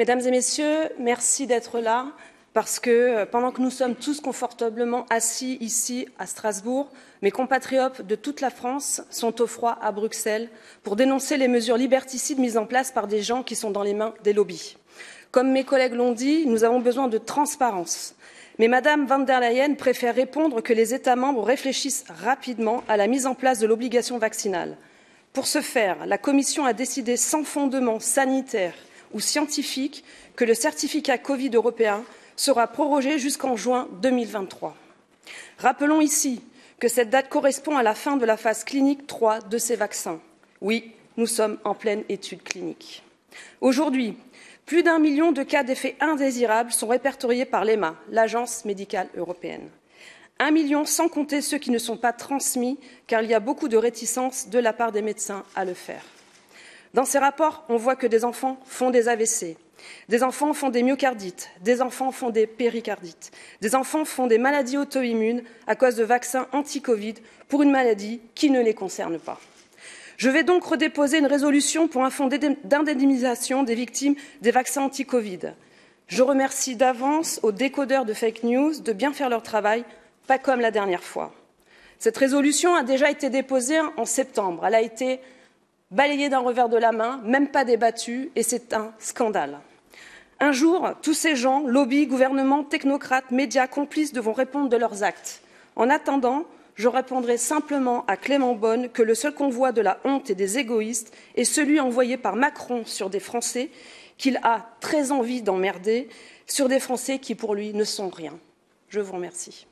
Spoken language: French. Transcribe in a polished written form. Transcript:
Mesdames et messieurs, merci d'être là, parce que pendant que nous sommes tous confortablement assis ici à Strasbourg, mes compatriotes de toute la France sont au froid à Bruxelles pour dénoncer les mesures liberticides mises en place par des gens qui sont dans les mains des lobbies. Comme mes collègues l'ont dit, nous avons besoin de transparence. Mais Madame van der Leyen préfère répondre que les États membres réfléchissent rapidement à la mise en place de l'obligation vaccinale. Pour ce faire, la Commission a décidé sans fondement sanitaire ou scientifique que le certificat Covid européen sera prorogé jusqu'en juin 2023. Rappelons ici que cette date correspond à la fin de la phase clinique 3 de ces vaccins. Oui, nous sommes en pleine étude clinique. Aujourd'hui, plus d'1 million de cas d'effets indésirables sont répertoriés par l'EMA, l'Agence médicale européenne. 1 million sans compter ceux qui ne sont pas transmis, car il y a beaucoup de réticence de la part des médecins à le faire. Dans ces rapports, on voit que des enfants font des AVC, des enfants font des myocardites, des enfants font des péricardites, des enfants font des maladies auto-immunes à cause de vaccins anti-Covid pour une maladie qui ne les concerne pas. Je vais donc redéposer une résolution pour un fonds d'indemnisation des victimes des vaccins anti-Covid. Je remercie d'avance aux décodeurs de fake news de bien faire leur travail, pas comme la dernière fois. Cette résolution a déjà été déposée en septembre. Elle a été balayée d'un revers de la main, même pas débattue, et c'est un scandale. Un jour, tous ces gens, lobbies, gouvernements, technocrates, médias, complices, devront répondre de leurs actes. En attendant, je répondrai simplement à Clément Beaune que le seul convoi de la honte et des égoïstes est celui envoyé par Macron sur des Français qu'il a très envie d'emmerder, sur des Français qui, pour lui, ne sont rien. Je vous remercie.